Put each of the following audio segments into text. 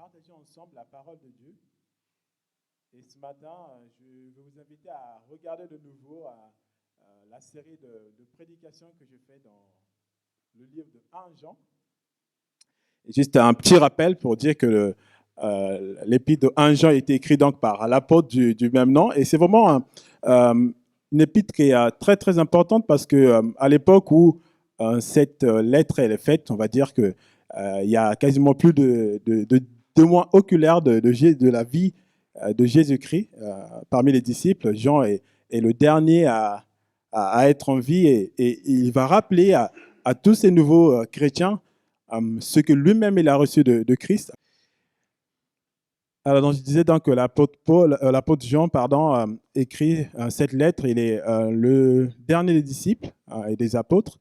partager ensemble la parole de Dieu. Et ce matin, je vais vous inviter à regarder de nouveau la série de prédications que je fais dans le livre de 1 Jean. Et juste un petit rappel pour dire que l'épître de 1 Jean a été écrit donc par l'apôtre du même nom. Et c'est vraiment une épître qui est très très importante parce que à l'époque où cette lettre elle est faite, on va dire que il y a quasiment plus de témoins oculaires de la vie de Jésus-Christ parmi les disciples. Jean est le dernier à être en vie et il va rappeler à tous ces nouveaux chrétiens ce que lui-même il a reçu de Christ. Alors, donc, je disais donc que l'apôtre Jean, écrit cette lettre. Il est le dernier des disciples et des apôtres,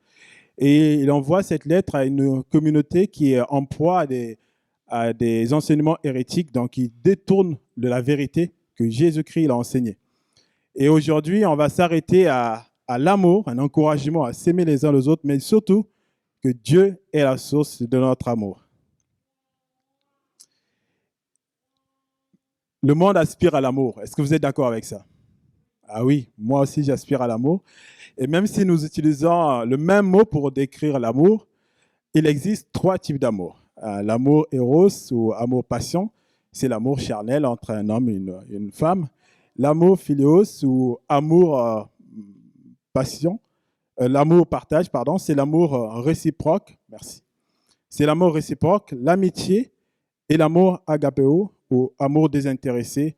et il envoie cette lettre à une communauté qui est en proie à des enseignements hérétiques, donc qui détournent de la vérité que Jésus-Christ a enseignée. Et aujourd'hui, on va s'arrêter à l'amour, un encouragement à s'aimer les uns les autres, mais surtout que Dieu est la source de notre amour. Le monde aspire à l'amour. Est-ce que vous êtes d'accord avec ça? Ah oui, moi aussi j'aspire à l'amour. Et même si nous utilisons le même mot pour décrire l'amour, il existe 3 types d'amour. L'amour éros ou amour passion, c'est l'amour charnel entre un homme et une femme. L'amour philios ou amour passion, l'amour partage, pardon, c'est l'amour réciproque. Merci. C'est l'amour réciproque, l'amitié et l'amour agapéo ou amour désintéressé.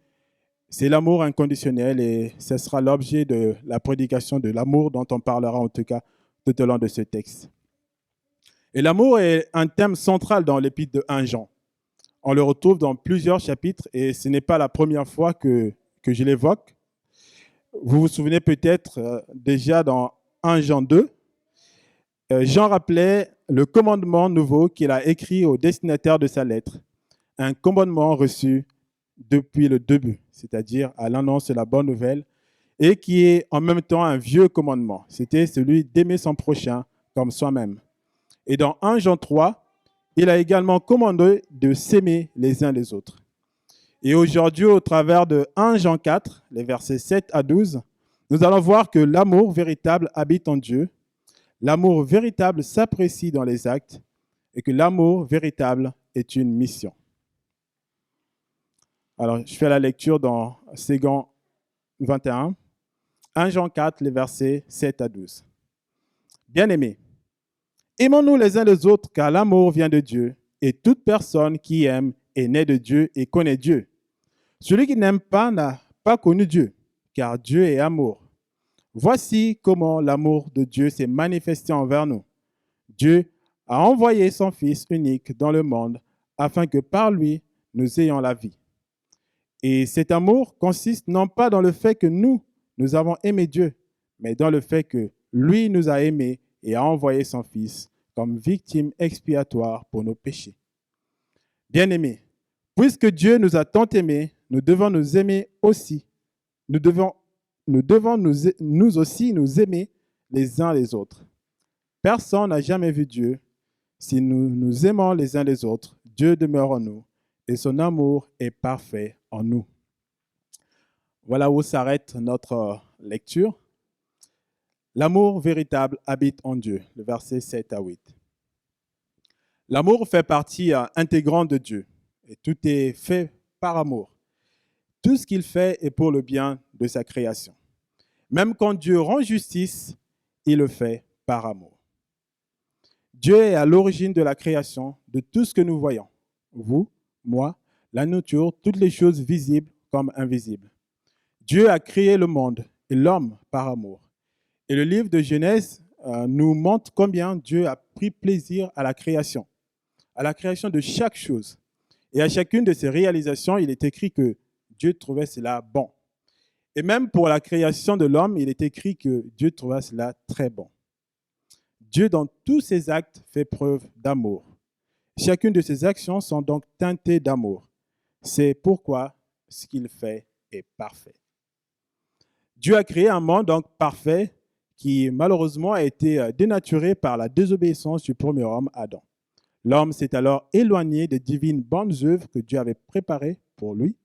C'est l'amour inconditionnel et ce sera l'objet de la prédication de l'amour dont on parlera en tout cas tout au long de ce texte. Et l'amour est un thème central dans l'épître de 1 Jean. On le retrouve dans plusieurs chapitres et ce n'est pas la première fois que je l'évoque. Vous vous souvenez peut-être déjà dans 1 Jean 2, Jean rappelait le commandement nouveau qu'il a écrit au destinataire de sa lettre, un commandement reçu depuis le début, c'est-à-dire à l'annonce de la bonne nouvelle, et qui est en même temps un vieux commandement. C'était celui d'aimer son prochain comme soi-même. Et dans 1 Jean 3, il a également commandé de s'aimer les uns les autres. Et aujourd'hui, au travers de 1 Jean 4, les versets 7 à 12, nous allons voir que l'amour véritable habite en Dieu, l'amour véritable s'apprécie dans les actes et que l'amour véritable est une mission. Alors, je fais la lecture dans Second 21, 1 Jean 4, les versets 7 à 12. Bien-aimés, aimons-nous les uns les autres, car l'amour vient de Dieu, et toute personne qui aime est née de Dieu et connaît Dieu. Celui qui n'aime pas n'a pas connu Dieu, car Dieu est amour. Voici comment l'amour de Dieu s'est manifesté envers nous. Dieu a envoyé son Fils unique dans le monde, afin que par lui, nous ayons la vie. Et cet amour consiste non pas dans le fait que nous avons aimé Dieu, mais dans le fait que lui nous a aimés et a envoyé son Fils comme victime expiatoire pour nos péchés. Bien-aimés, puisque Dieu nous a tant aimés, nous devons nous aimer aussi. Nous devons nous aussi nous aimer les uns les autres. Personne n'a jamais vu Dieu. Si nous nous aimons les uns les autres, Dieu demeure en nous et son amour est parfait en nous. Voilà où s'arrête notre lecture. L'amour véritable habite en Dieu, le verset 7 à 8. L'amour fait partie intégrante de Dieu et tout est fait par amour. Tout ce qu'il fait est pour le bien de sa création. Même quand Dieu rend justice, il le fait par amour. Dieu est à l'origine de la création de tout ce que nous voyons. Vous, moi, la nature, toutes les choses visibles comme invisibles. Dieu a créé le monde et l'homme par amour. Et le livre de Genèse nous montre combien Dieu a pris plaisir à la création de chaque chose. Et à chacune de ces réalisations, il est écrit que Dieu trouvait cela bon. Et même pour la création de l'homme, il est écrit que Dieu trouvait cela très bon. Dieu, dans tous ses actes, fait preuve d'amour. Chacune de ses actions sont donc teintées d'amour. C'est pourquoi ce qu'il fait est parfait. Dieu a créé un monde donc parfait qui malheureusement a été dénaturé par la désobéissance du premier homme, Adam. L'homme s'est alors éloigné des divines bonnes œuvres que Dieu avait préparées pour lui.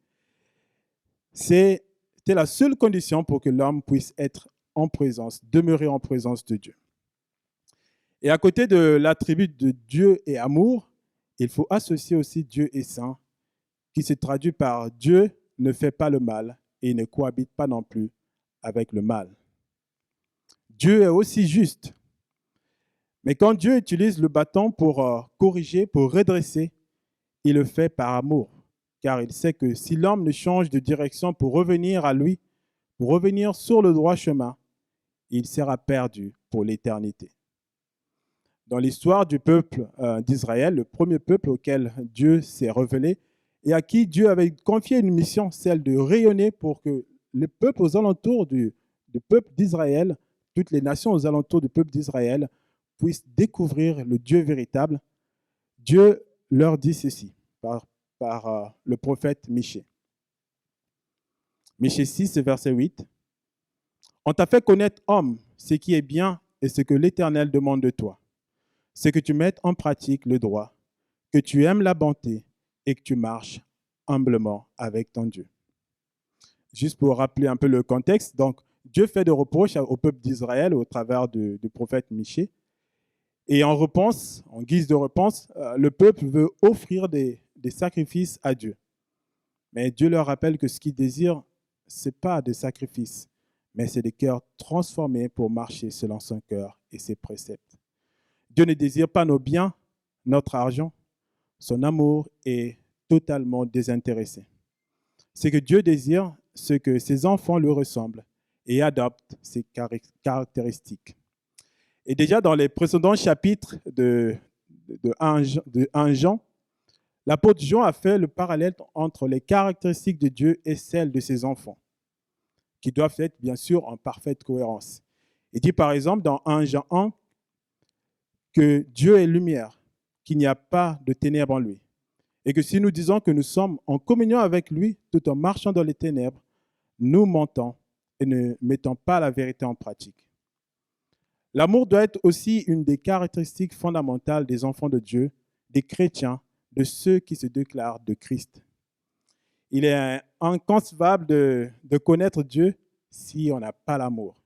C'était la seule condition pour que l'homme puisse être en présence, demeurer en présence de Dieu. Et à côté de l'attribut de Dieu et amour, il faut associer aussi Dieu est saint, qui se traduit par Dieu ne fait pas le mal et ne cohabite pas non plus avec le mal. Dieu est aussi juste. Mais quand Dieu utilise le bâton pour corriger, pour redresser, il le fait par amour, car il sait que si l'homme ne change de direction pour revenir à lui, pour revenir sur le droit chemin, il sera perdu pour l'éternité. Dans l'histoire du peuple d'Israël, le premier peuple auquel Dieu s'est révélé et à qui Dieu avait confié une mission, celle de rayonner pour que les peuples aux alentours du peuple d'Israël, toutes les nations aux alentours du peuple d'Israël, puissent découvrir le Dieu véritable. Dieu leur dit ceci par le prophète Michée. Michée 6, verset 8. On t'a fait connaître, homme, ce qui est bien et ce que l'Éternel demande de toi. C'est que tu mettes en pratique le droit, que tu aimes la bonté et que tu marches humblement avec ton Dieu. Juste pour rappeler un peu le contexte, donc Dieu fait des reproches au peuple d'Israël au travers du prophète Michée. Et en réponse, en guise de réponse, le peuple veut offrir des sacrifices à Dieu. Mais Dieu leur rappelle que ce qu'il désire, ce n'est pas des sacrifices, mais c'est des cœurs transformés pour marcher selon son cœur et ses préceptes. Dieu ne désire pas nos biens, notre argent. Son amour est totalement désintéressé. Ce que Dieu désire, c'est que ses enfants lui ressemblent et adoptent ses caractéristiques. Et déjà dans les précédents chapitres de 1 Jean, l'apôtre Jean a fait le parallèle entre les caractéristiques de Dieu et celles de ses enfants, qui doivent être bien sûr en parfaite cohérence. Il dit par exemple dans 1 Jean 1 que Dieu est lumière, qu'il n'y a pas de ténèbres en lui. Et que si nous disons que nous sommes en communion avec lui tout en marchant dans les ténèbres, nous mentons et ne mettons pas la vérité en pratique. L'amour doit être aussi une des caractéristiques fondamentales des enfants de Dieu, des chrétiens, de ceux qui se déclarent de Christ. Il est inconcevable de connaître Dieu si on n'a pas l'amour.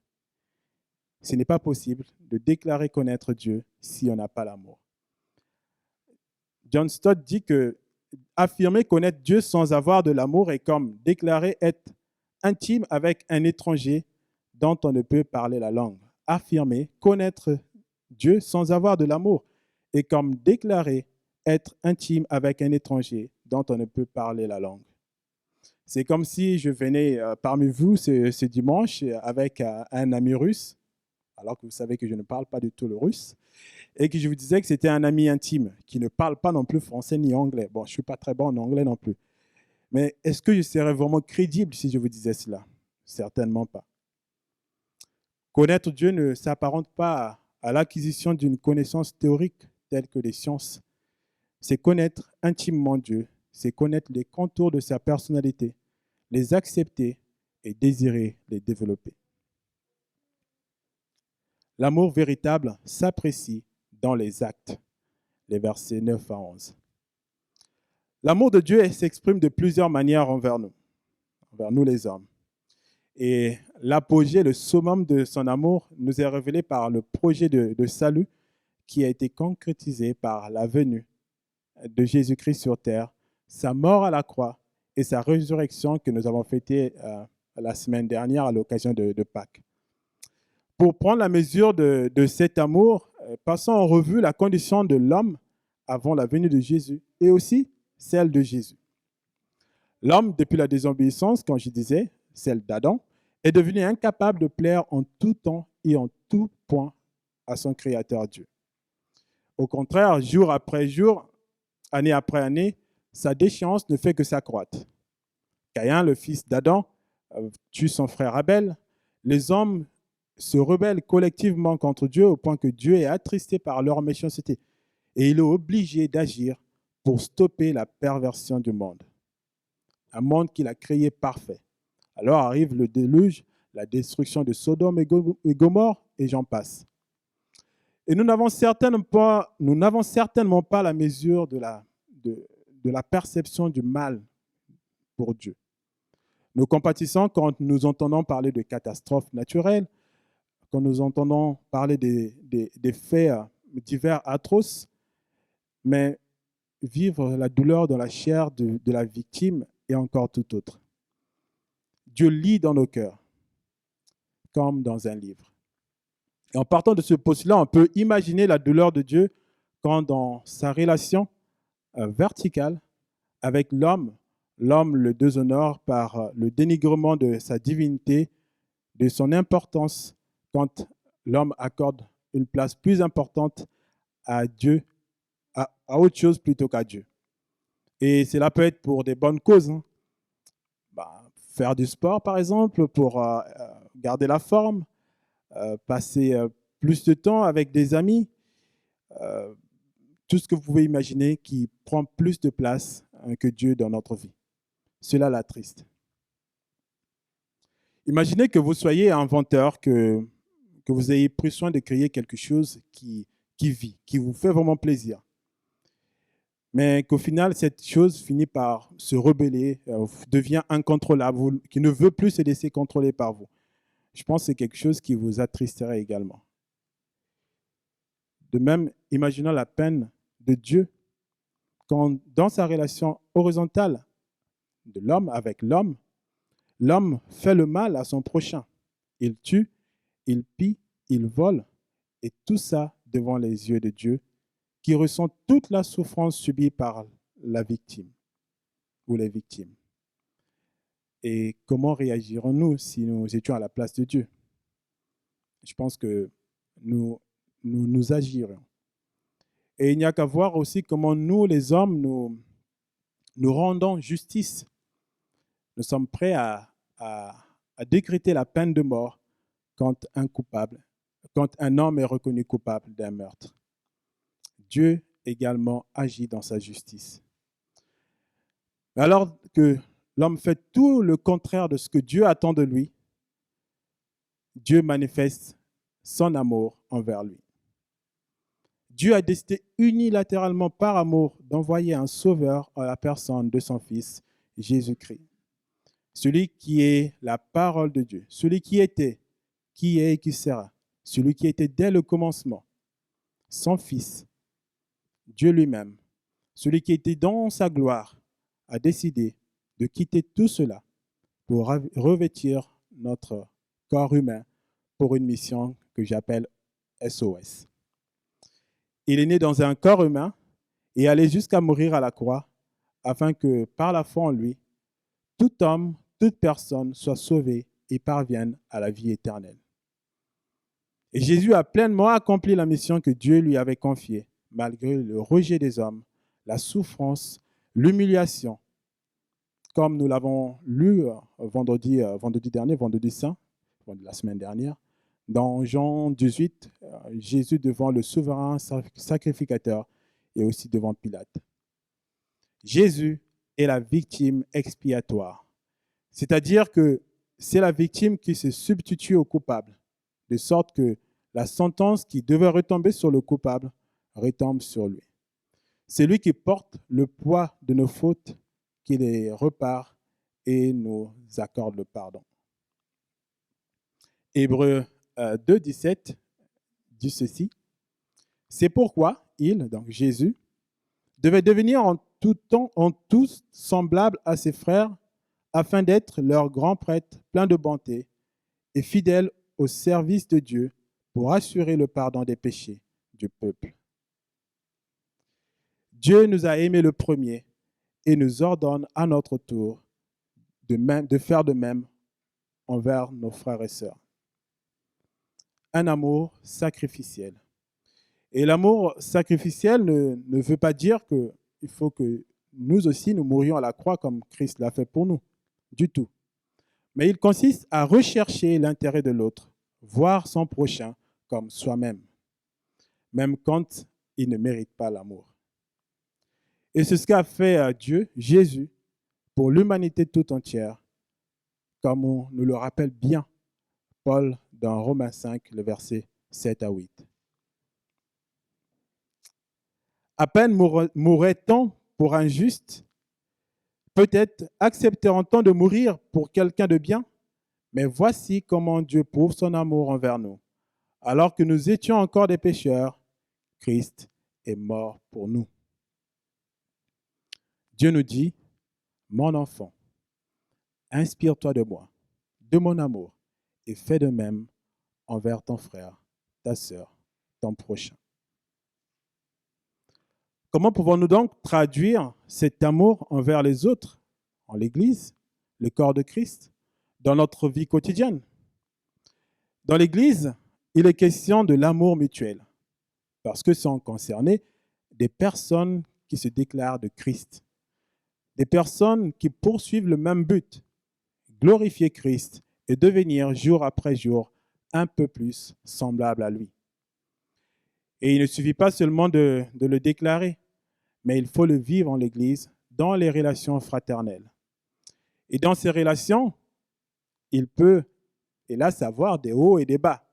Ce n'est pas possible de déclarer connaître Dieu si on n'a pas l'amour. John Stott dit que affirmer connaître Dieu sans avoir de l'amour est comme déclarer être intime avec un étranger dont on ne peut parler la langue. Affirmer connaître Dieu sans avoir de l'amour est comme déclarer être intime avec un étranger dont on ne peut parler la langue. C'est comme si je venais parmi vous ce dimanche avec un ami russe, alors que vous savez que je ne parle pas du tout le russe, et que je vous disais que c'était un ami intime qui ne parle pas non plus français ni anglais. Bon, je ne suis pas très bon en anglais non plus. Mais est-ce que je serais vraiment crédible si je vous disais cela? Certainement pas. Connaître Dieu ne s'apparente pas à l'acquisition d'une connaissance théorique telle que les sciences. C'est connaître intimement Dieu, c'est connaître les contours de sa personnalité, les accepter et désirer les développer. L'amour véritable s'apprécie dans les actes, les versets 9 à 11. L'amour de Dieu s'exprime de plusieurs manières envers nous les hommes. Et l'apogée, le summum de son amour nous est révélé par le projet de salut qui a été concrétisé par la venue de Jésus-Christ sur terre, sa mort à la croix et sa résurrection que nous avons fêtée la semaine dernière à l'occasion de Pâques. Pour prendre la mesure de cet amour, passons en revue la condition de l'homme avant la venue de Jésus et aussi celle de Jésus. L'homme, depuis la désobéissance, comme je disais, celle d'Adam, est devenu incapable de plaire en tout temps et en tout point à son Créateur Dieu. Au contraire, jour après jour, année après année, sa déchéance ne fait que s'accroître. Caïn, le fils d'Adam, tue son frère Abel. Les hommes se rebellent collectivement contre Dieu au point que Dieu est attristé par leur méchanceté et il est obligé d'agir pour stopper la perversion du monde. Un monde qu'il a créé parfait. Alors arrive le déluge, la destruction de Sodome et Gomorrhe, et j'en passe. Et nous n'avons certainement pas la mesure de la perception du mal pour Dieu. Nous compatissons quand nous entendons parler de catastrophes naturelles, quand nous entendons parler des faits divers atroces, mais vivre la douleur dans la chair de la victime est encore tout autre. Dieu lit dans nos cœurs, comme dans un livre. Et en partant de ce postulat, on peut imaginer la douleur de Dieu quand dans sa relation verticale avec l'homme, l'homme le déshonore par le dénigrement de sa divinité, de son importance, quand l'homme accorde une place plus importante à Dieu, à autre chose plutôt qu'à Dieu. Et cela peut être pour des bonnes causes. Faire du sport, par exemple, pour garder la forme, passer plus de temps avec des amis, tout ce que vous pouvez imaginer qui prend plus de place que Dieu dans notre vie. Cela l'attriste. Imaginez que vous soyez inventeur, que vous ayez pris soin de créer quelque chose qui vit, qui vous fait vraiment plaisir. Mais qu'au final, cette chose finit par se rebeller, devient incontrôlable, qui ne veut plus se laisser contrôler par vous. Je pense que c'est quelque chose qui vous attristerait également. De même, imaginons la peine de Dieu quand, dans sa relation horizontale de l'homme avec l'homme, l'homme fait le mal à son prochain. Il tue, il pille, il vole, et tout ça devant les yeux de Dieu, qui ressent toute la souffrance subie par la victime ou les victimes. Et comment réagirons-nous si nous étions à la place de Dieu? Je pense que nous agirions. Et il n'y a qu'à voir aussi comment nous, les hommes, nous rendons justice. Nous sommes prêts à décréter la peine de mort quand un homme est reconnu coupable d'un meurtre. Dieu également agit dans sa justice. Alors que l'homme fait tout le contraire de ce que Dieu attend de lui, Dieu manifeste son amour envers lui. Dieu a décidé unilatéralement par amour d'envoyer un sauveur en la personne de son Fils, Jésus-Christ. Celui qui est la parole de Dieu, celui qui était, qui est et qui sera, celui qui était dès le commencement, son Fils, Dieu lui-même, celui qui était dans sa gloire, a décidé de quitter tout cela pour revêtir notre corps humain pour une mission que j'appelle SOS. Il est né dans un corps humain et allé jusqu'à mourir à la croix afin que, par la foi en lui, tout homme, toute personne soit sauvé et parvienne à la vie éternelle. Et Jésus a pleinement accompli la mission que Dieu lui avait confiée, malgré le rejet des hommes, la souffrance, l'humiliation, comme nous l'avons lu vendredi dernier, vendredi saint, la semaine dernière, dans Jean 18, Jésus devant le souverain sacrificateur et aussi devant Pilate. Jésus est la victime expiatoire, c'est-à-dire que c'est la victime qui se substitue au coupable, de sorte que la sentence qui devait retomber sur le coupable retombe sur lui. C'est lui qui porte le poids de nos fautes, qui les repart et nous accorde le pardon. Hébreux 2, 17 dit ceci. C'est pourquoi il, donc Jésus, devait devenir en tout temps, en tous semblable à ses frères, afin d'être leur grand prêtre plein de bonté et fidèle au service de Dieu pour assurer le pardon des péchés du peuple. Dieu nous a aimés le premier et nous ordonne à notre tour de faire de même envers nos frères et sœurs. Un amour sacrificiel. Et l'amour sacrificiel ne veut pas dire qu'il faut que nous aussi nous mourions à la croix comme Christ l'a fait pour nous, du tout. Mais il consiste à rechercher l'intérêt de l'autre, voir son prochain comme soi-même, même quand il ne mérite pas l'amour. Et c'est ce qu'a fait Dieu, Jésus, pour l'humanité tout entière, comme on nous le rappelle bien Paul dans Romains 5, le verset 7 à 8. À peine mourrait-on pour un juste, peut-être accepterait-on de mourir pour quelqu'un de bien, mais voici comment Dieu prouve son amour envers nous. Alors que nous étions encore des pécheurs, Christ est mort pour nous. Dieu nous dit, mon enfant, inspire-toi de moi, de mon amour, et fais de même envers ton frère, ta sœur, ton prochain. Comment pouvons-nous donc traduire cet amour envers les autres, en l'Église, le corps de Christ, dans notre vie quotidienne? Dans l'Église, il est question de l'amour mutuel, parce que sont concernées des personnes qui se déclarent de Christ, des personnes qui poursuivent le même but, glorifier Christ et devenir jour après jour un peu plus semblable à lui. Et il ne suffit pas seulement de le déclarer, mais il faut le vivre en l'Église, dans les relations fraternelles. Et dans ces relations, il peut, hélas, avoir des hauts et des bas,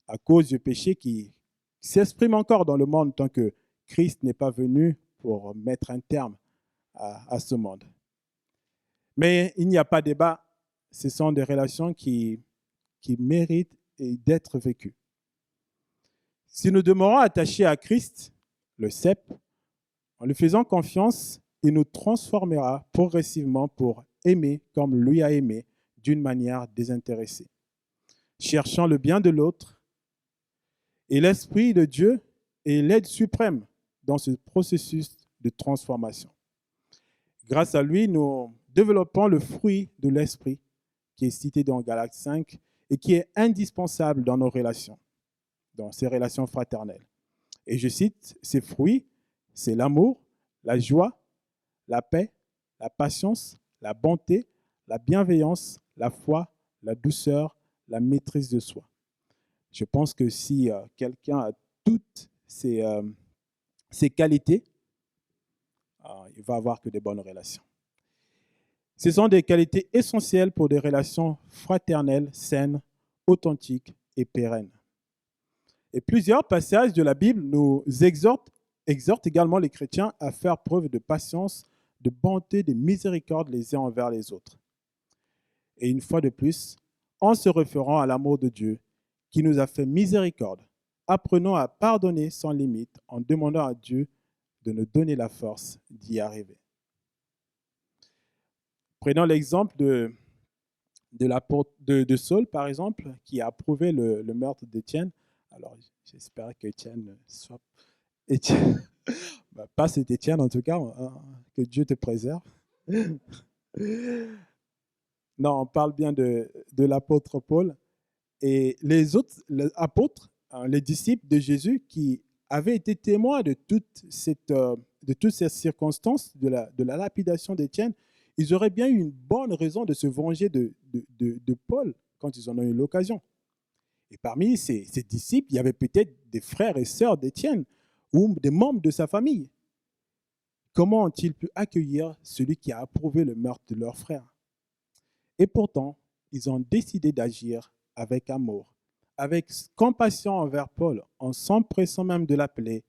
à cause du péché qui s'exprime encore dans le monde tant que Christ n'est pas venu pour mettre un terme à ce monde. Mais il n'y a pas de débat, ce sont des relations qui méritent d'être vécues. Si nous demeurons attachés à Christ, le cep, en lui faisant confiance, il nous transformera progressivement pour aimer comme lui a aimé d'une manière désintéressée, cherchant le bien de l'autre. Et l'Esprit de Dieu est l'aide suprême dans ce processus de transformation. Grâce à lui, nous développons le fruit de l'Esprit qui est cité dans Galates 5 et qui est indispensable dans nos relations, dans ces relations fraternelles. Et je cite, ces fruits, c'est l'amour, la joie, la paix, la patience, la bonté, la bienveillance, la foi, la douceur, la maîtrise de soi. Je pense que si quelqu'un a toutes ces qualités, il va avoir que des bonnes relations. Ce sont des qualités essentielles pour des relations fraternelles, saines, authentiques et pérennes. Et plusieurs passages de la Bible nous exhortent également les chrétiens à faire preuve de patience, de bonté, de miséricorde les uns envers les autres. Et une fois de plus, en se référant à l'amour de Dieu qui nous a fait miséricorde, apprenons à pardonner sans limite en demandant à Dieu de nous donner la force d'y arriver. Prenons l'exemple de Saul, par exemple, qui a approuvé le meurtre d'Étienne. Alors, j'espère qu'Étienne soit... pas cet Étienne, en tout cas, que Dieu te préserve. Non, on parle bien de l'apôtre Paul. Et les autres apôtres, les disciples de Jésus qui avaient été témoins de toutes ces circonstances de la lapidation d'Étienne, ils auraient bien eu une bonne raison de se venger de Paul quand ils en ont eu l'occasion. Et parmi ces disciples, il y avait peut-être des frères et sœurs d'Étienne ou des membres de sa famille. Comment ont-ils pu accueillir celui qui a approuvé le meurtre de leur frère? Et pourtant, ils ont décidé d'agir avec amour, avec compassion envers Paul, en s'empressant même de l'appeler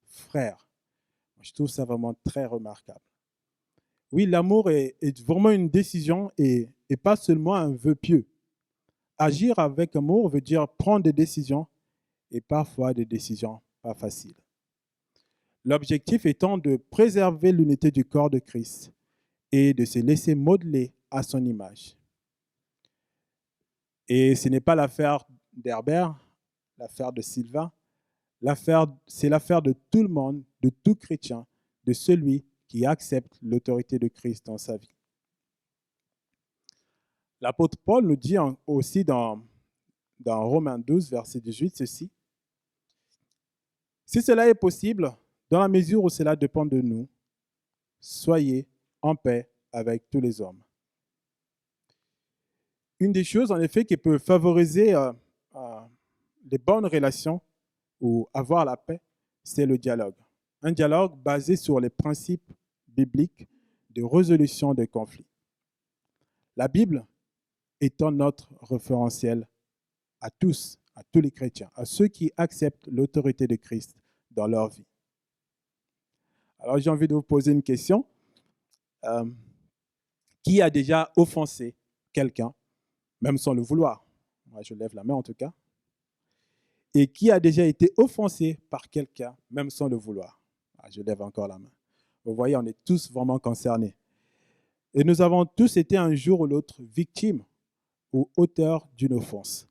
frère. Je trouve ça vraiment très remarquable. Oui, l'amour est vraiment une décision et pas seulement un vœu pieux. Agir avec amour veut dire prendre des décisions et parfois des décisions pas faciles. L'objectif étant de préserver l'unité du corps de Christ et de se laisser modeler à son image. Et ce n'est pas l'affaire d'Herbert, l'affaire de Sylvain, c'est l'affaire de tout le monde, de tout chrétien, de celui qui accepte l'autorité de Christ dans sa vie. L'apôtre Paul nous dit aussi dans Romains 12, verset 18, ceci. Si cela est possible, dans la mesure où cela dépend de nous, soyez en paix avec tous les hommes. Une des choses, en effet, qui peut favoriser les bonnes relations ou avoir la paix, c'est le dialogue. Un dialogue basé sur les principes bibliques de résolution des conflits. La Bible étant notre référentiel à tous les chrétiens, à ceux qui acceptent l'autorité de Christ dans leur vie. Alors j'ai envie de vous poser une question. Euh, qui a déjà offensé quelqu'un, même sans le vouloir? Moi, je lève la main en tout cas. Et qui a déjà été offensé par quelqu'un, même sans le vouloir? Je lève encore la main. Vous voyez, on est tous vraiment concernés. Et nous avons tous été un jour ou l'autre victimes ou auteurs d'une offense.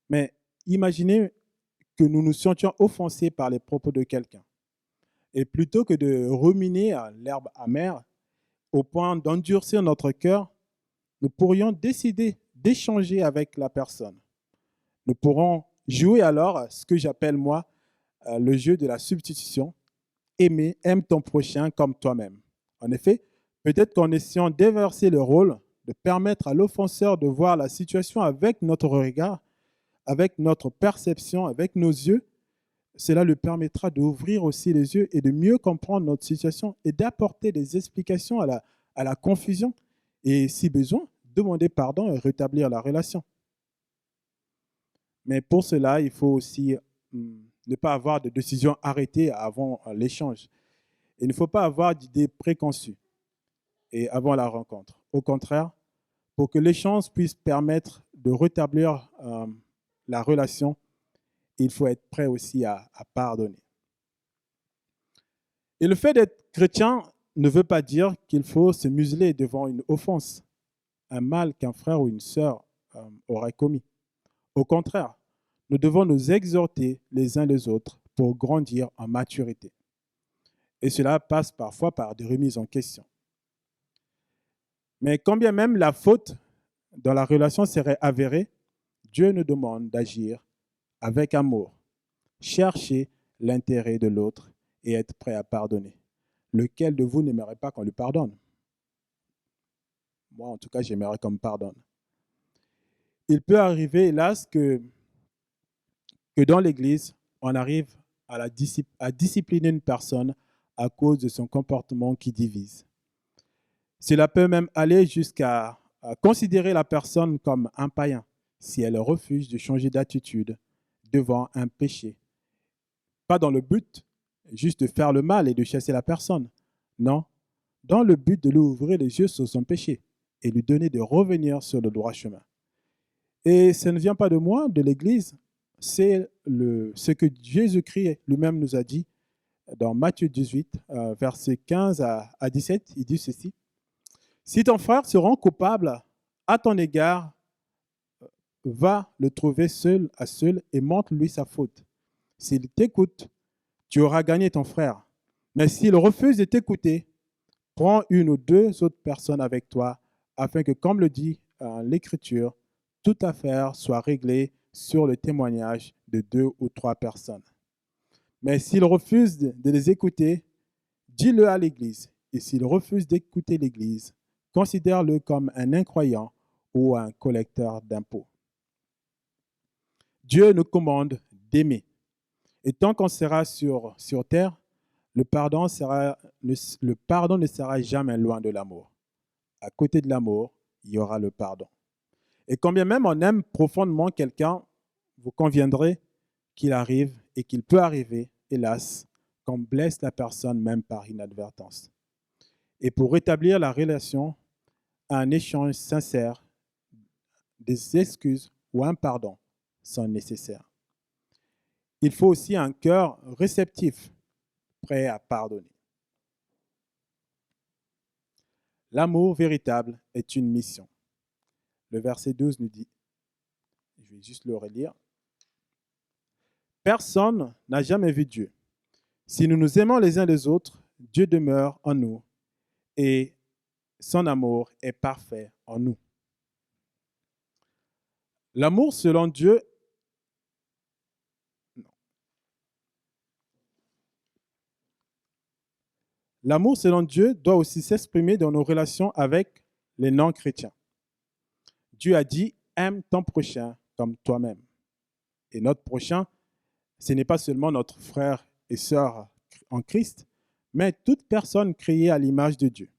Mais imaginez que nous nous sentions offensés par les propos de quelqu'un. Et plutôt que de ruminer l'herbe amère au point d'endurcir notre cœur, nous pourrions décider d'échanger avec la personne. Nous pourrons jouer alors ce que j'appelle moi le jeu de la substitution. Aime ton prochain comme toi-même. En effet, peut-être qu'en essayant d'inverser le rôle, de permettre à l'offenseur de voir la situation avec notre regard, avec notre perception, avec nos yeux, cela lui permettra d'ouvrir aussi les yeux et de mieux comprendre notre situation et d'apporter des explications à la confusion et, si besoin, demander pardon et rétablir la relation. Mais pour cela, il faut aussi ne pas avoir de décision arrêtée avant l'échange. Il ne faut pas avoir d'idées préconçues et avant la rencontre. Au contraire, pour que l'échange puisse permettre de rétablir la relation, il faut être prêt aussi à pardonner. Et le fait d'être chrétien ne veut pas dire qu'il faut se museler devant une offense, un mal qu'un frère ou une sœur aurait commis. Au contraire, nous devons nous exhorter les uns les autres pour grandir en maturité. Et cela passe parfois par des remises en question. Mais quand bien même la faute dans la relation serait avérée, Dieu nous demande d'agir avec amour, chercher l'intérêt de l'autre et être prêt à pardonner. Lequel de vous n'aimerait pas qu'on lui pardonne? Moi, en tout cas, j'aimerais qu'on me pardonne. Il peut arriver, hélas, que dans l'Église, on arrive à discipliner une personne à cause de son comportement qui divise. Cela peut même aller jusqu'à considérer la personne comme un païen si elle refuse de changer d'attitude devant un péché. Pas dans le but juste de faire le mal et de chasser la personne. Non, dans le but de lui ouvrir les yeux sur son péché et lui donner de revenir sur le droit chemin. Et ça ne vient pas de moi, de l'Église, c'est ce que Jésus-Christ lui-même nous a dit dans Matthieu 18, versets 15 à 17. Il dit ceci: si ton frère se rend coupable à ton égard, va le trouver seul à seul et montre-lui sa faute. S'il t'écoute, tu auras gagné ton frère. Mais s'il refuse de t'écouter, prends une ou deux autres personnes avec toi, afin que, comme le dit l'Écriture, toute affaire soit réglée sur le témoignage de 2 ou 3 personnes. Mais s'il refuse de les écouter, dis-le à l'Église. Et s'il refuse d'écouter l'Église, considère-le comme un incroyant ou un collecteur d'impôts. Dieu nous commande d'aimer. Et tant qu'on sera sur terre, le pardon ne sera jamais loin de l'amour. À côté de l'amour, il y aura le pardon. Et quand bien même on aime profondément quelqu'un, vous conviendrez qu'il arrive et qu'il peut arriver, hélas, qu'on blesse la personne même par inadvertance. Et pour rétablir la relation, un échange sincère, des excuses ou un pardon sont nécessaires. Il faut aussi un cœur réceptif, prêt à pardonner. L'amour véritable est une mission. Le verset 12 nous dit, je vais juste le relire, personne n'a jamais vu Dieu. Si nous nous aimons les uns les autres, Dieu demeure en nous et son amour est parfait en nous. L'amour selon Dieu, l'amour selon Dieu doit aussi s'exprimer dans nos relations avec les non-chrétiens. Dieu a dit, aime ton prochain comme toi-même. Et notre prochain, ce n'est pas seulement notre frère et sœur en Christ, mais toute personne créée à l'image de Dieu.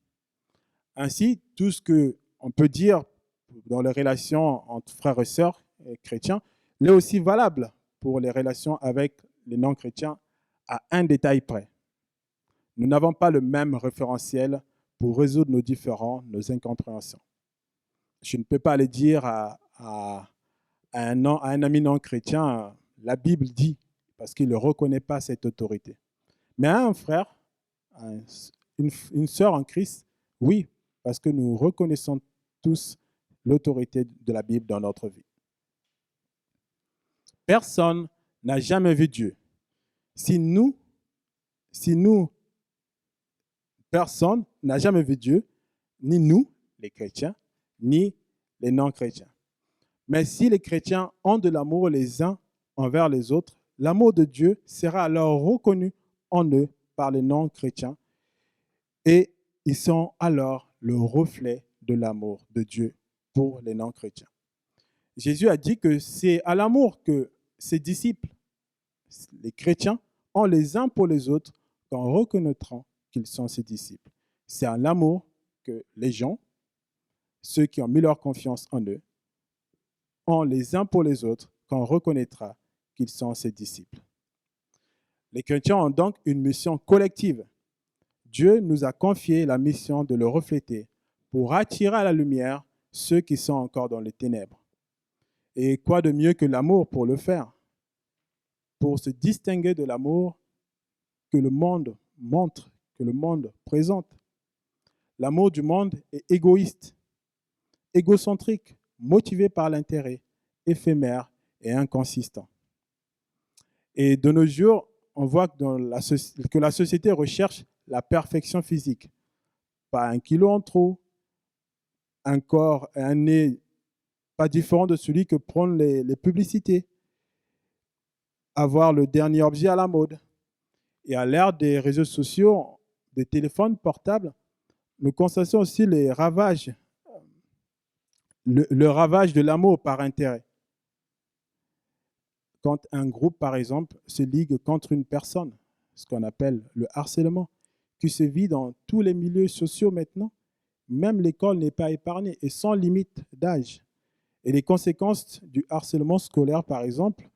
Ainsi, tout ce qu'on peut dire dans les relations entre frères et sœurs chrétiens l'est aussi valable pour les relations avec les non-chrétiens à un détail près. Nous n'avons pas le même référentiel pour résoudre nos différends, nos incompréhensions. Je ne peux pas aller dire à un ami non chrétien, la Bible dit, parce qu'il ne reconnaît pas cette autorité. Mais à un frère, une sœur en Christ, oui, parce que nous reconnaissons tous l'autorité de la Bible dans notre vie. Personne n'a jamais vu Dieu. Si nous, personne n'a jamais vu Dieu, ni nous, les chrétiens, ni les non-chrétiens. Mais si les chrétiens ont de l'amour les uns envers les autres, l'amour de Dieu sera alors reconnu en eux par les non-chrétiens et ils sont alors le reflet de l'amour de Dieu pour les non-chrétiens. Jésus a dit que c'est à l'amour que ses disciples, les chrétiens, ont les uns pour les autres qu'en reconnaîtront qu'ils sont ses disciples. C'est à l'amour que les gens, ceux qui ont mis leur confiance en eux, ont les uns pour les autres qu'on reconnaîtra qu'ils sont ses disciples. Les chrétiens ont donc une mission collective. Dieu nous a confié la mission de le refléter pour attirer à la lumière ceux qui sont encore dans les ténèbres. Et quoi de mieux que l'amour pour le faire? Pour se distinguer de l'amour que le monde montre, que le monde présente. L'amour du monde est égoïste, égocentrique, motivé par l'intérêt, éphémère et inconsistant. Et de nos jours, on voit que la société recherche la perfection physique. Pas un kilo en trop, un corps et un nez pas différent de celui que prennent les publicités. Avoir le dernier objet à la mode. Et à l'ère des réseaux sociaux, des téléphones portables, nous constatons aussi les ravages, le ravage de l'amour par intérêt. Quand un groupe, par exemple, se ligue contre une personne, ce qu'on appelle le harcèlement, qui se vit dans tous les milieux sociaux maintenant, même l'école n'est pas épargnée et sans limite d'âge. Et les conséquences du harcèlement scolaire, par exemple,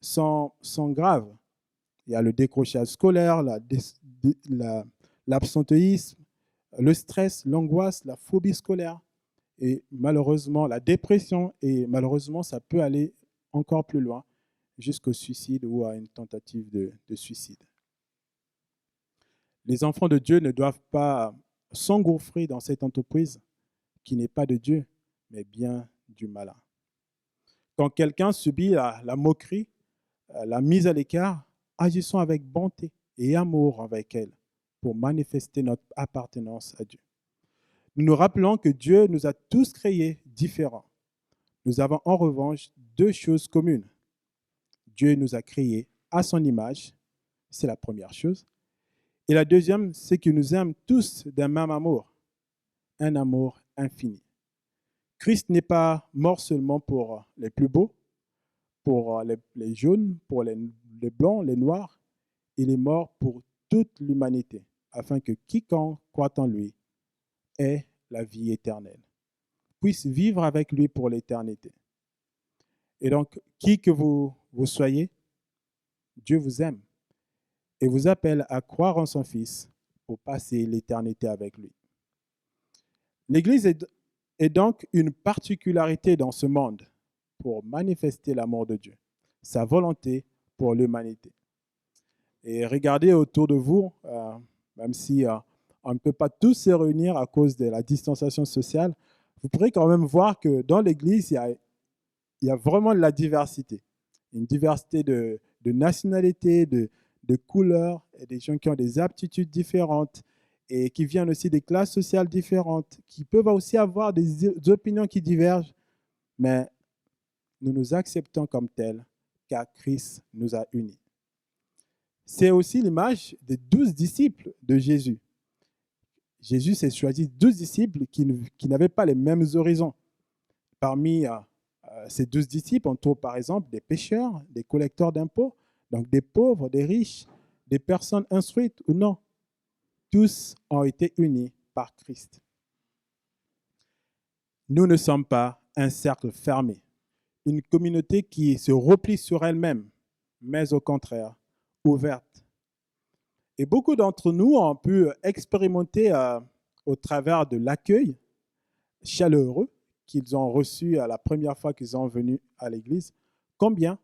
sont graves. Il y a le décrochage scolaire, l'absentéisme, le stress, l'angoisse, la phobie scolaire et malheureusement la dépression. Et malheureusement, ça peut aller encore plus loin, jusqu'au suicide ou à une tentative de suicide. Les enfants de Dieu ne doivent pas s'engouffrer dans cette entreprise qui n'est pas de Dieu, mais bien du malin. Quand quelqu'un subit la moquerie, la mise à l'écart, agissons avec bonté et amour avec elle pour manifester notre appartenance à Dieu. Nous nous rappelons que Dieu nous a tous créés différents. Nous avons en revanche deux choses communes. Dieu nous a créés à son image, c'est la première chose. Et la deuxième, c'est qu'il nous aime tous d'un même amour, un amour infini. Christ n'est pas mort seulement pour les plus beaux, pour les jaunes, pour les blancs, les noirs. Il est mort pour toute l'humanité, afin que quiconque croit en lui ait la vie éternelle, puisse vivre avec lui pour l'éternité. Et donc, qui que vous soyez, Dieu vous aime et vous appelle à croire en son Fils pour passer l'éternité avec lui. L'Église est donc une particularité dans ce monde pour manifester l'amour de Dieu, sa volonté pour l'humanité. Et regardez autour de vous, même si on ne peut pas tous se réunir à cause de la distanciation sociale, vous pourrez quand même voir que dans l'Église, il y a vraiment de la diversité. Une diversité de nationalités, de couleurs, et des gens qui ont des aptitudes différentes et qui viennent aussi des classes sociales différentes, qui peuvent aussi avoir des opinions qui divergent, mais nous nous acceptons comme tels, car Christ nous a unis. C'est aussi l'image des 12 disciples de Jésus. Jésus s'est choisi 12 disciples qui n'avaient pas les mêmes horizons. Parmi ces 12 disciples, on trouve par exemple des pécheurs, des collecteurs d'impôts, donc des pauvres, des riches, des personnes instruites ou non. Tous ont été unis par Christ. Nous ne sommes pas un cercle fermé, une communauté qui se replie sur elle-même, mais au contraire, ouverte. Et beaucoup d'entre nous ont pu expérimenter au travers de l'accueil chaleureux qu'ils ont reçu à la première fois qu'ils sont venus à l'église, combien,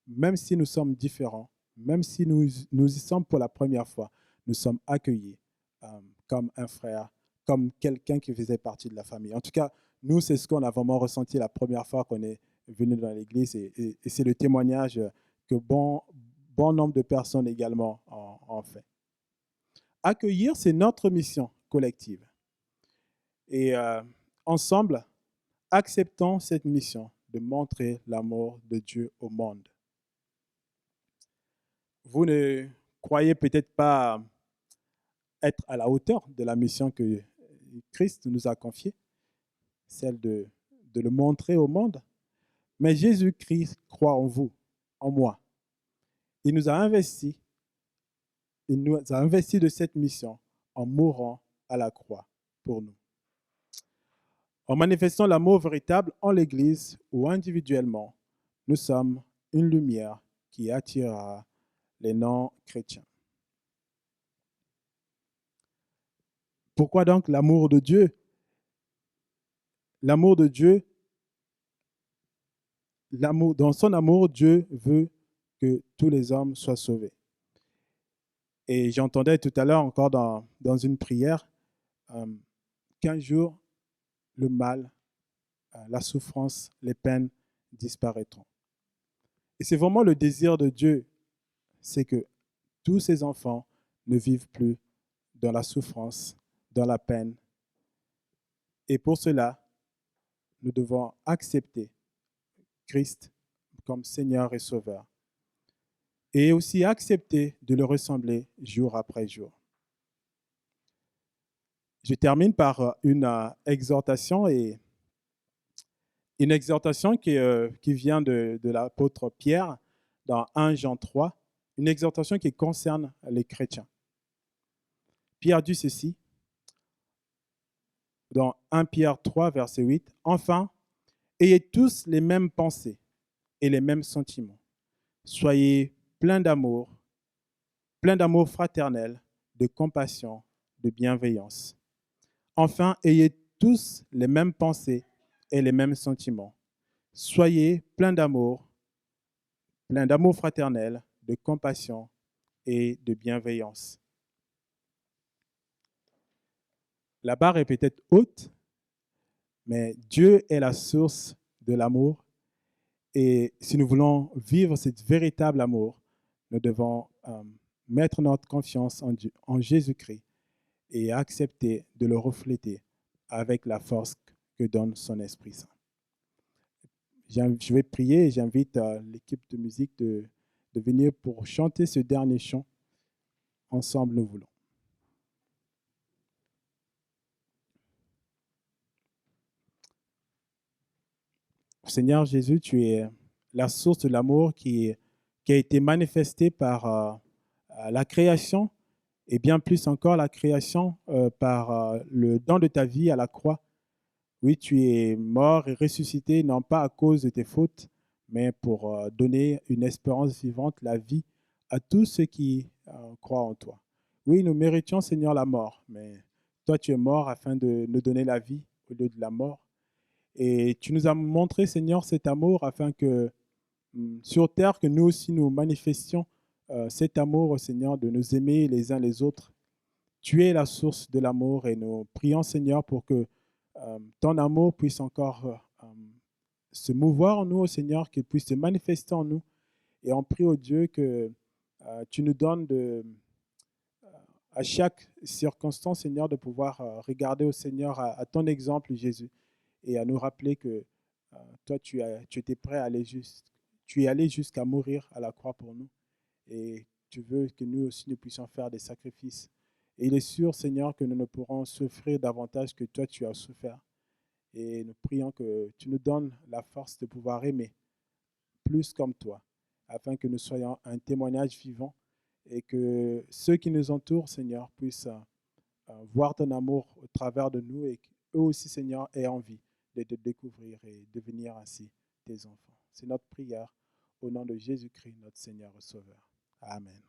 même si nous sommes différents, même si nous y sommes pour la première fois, nous sommes accueillis comme un frère, comme quelqu'un qui faisait partie de la famille. En tout cas, nous, c'est ce qu'on a vraiment ressenti la première fois qu'on est venu dans l'église et c'est le témoignage que bon nombre de personnes également ont fait. Accueillir, c'est notre mission collective. Et ensemble, acceptons cette mission de montrer l'amour de Dieu au monde. Vous ne croyez peut-être pas être à la hauteur de la mission que Christ nous a confiée, celle de le montrer au monde, mais Jésus-Christ croit en vous, en moi. Il nous a investi de cette mission en mourant à la croix pour nous. En manifestant l'amour véritable en l'Église ou individuellement, nous sommes une lumière qui attirera les non-chrétiens. Pourquoi donc l'amour de Dieu? L'amour de Dieu, dans son amour, Dieu veut que tous les hommes soient sauvés. Et j'entendais tout à l'heure encore dans une prière qu'un jour, le mal, la souffrance, les peines disparaîtront. Et c'est vraiment le désir de Dieu, c'est que tous ces enfants ne vivent plus dans la souffrance, dans la peine. Et pour cela, nous devons accepter Christ comme Seigneur et Sauveur. Et aussi accepter de le ressembler jour après jour. Je termine par une exhortation et une exhortation qui vient de l'apôtre Pierre dans 1 Jean 3, une exhortation qui concerne les chrétiens. Pierre dit ceci, dans 1 Pierre 3, verset 8, « Enfin, ayez tous les mêmes pensées et les mêmes sentiments. Soyez pleins d'amour fraternel, de compassion, de bienveillance. Enfin, ayez tous les mêmes pensées et les mêmes sentiments. Soyez pleins d'amour fraternel, de compassion et de bienveillance. » La barre est peut-être haute, mais Dieu est la source de l'amour. Et si nous voulons vivre ce véritable amour, nous devons mettre notre confiance en Jésus-Christ et accepter de le refléter avec la force que donne son Esprit Saint. Je vais prier et j'invite l'équipe de musique de venir pour chanter ce dernier chant. Ensemble, nous voulons. Seigneur Jésus, tu es la source de l'amour qui a été manifestée par la création et bien plus encore la création par le don de ta vie à la croix. Oui, tu es mort et ressuscité, non pas à cause de tes fautes, mais pour donner une espérance vivante, la vie à tous ceux qui croient en toi. Oui, nous méritions, Seigneur, la mort, mais toi, tu es mort afin de nous donner la vie au lieu de la mort. Et tu nous as montré, Seigneur, cet amour afin que sur terre, que nous aussi nous manifestions cet amour, Seigneur, de nous aimer les uns les autres. Tu es la source de l'amour et nous prions, Seigneur, pour que ton amour puisse encore se mouvoir en nous, Seigneur, qu'il puisse se manifester en nous. Et on prie au Dieu que tu nous donnes à chaque circonstance, Seigneur, de pouvoir regarder au Seigneur à ton exemple, Jésus, et à nous rappeler que toi, tu étais prêt à aller tu es allé jusqu'à mourir à la croix pour nous. Et tu veux que nous aussi, nous puissions faire des sacrifices. Et il est sûr, Seigneur, que nous ne pourrons souffrir davantage que toi, tu as souffert. Et nous prions que tu nous donnes la force de pouvoir aimer plus comme toi, afin que nous soyons un témoignage vivant et que ceux qui nous entourent, Seigneur, puissent voir ton amour au travers de nous et qu'eux aussi, Seigneur, aient envie de te découvrir et devenir ainsi tes enfants. C'est notre prière au nom de Jésus-Christ, notre Seigneur et Sauveur. Amen.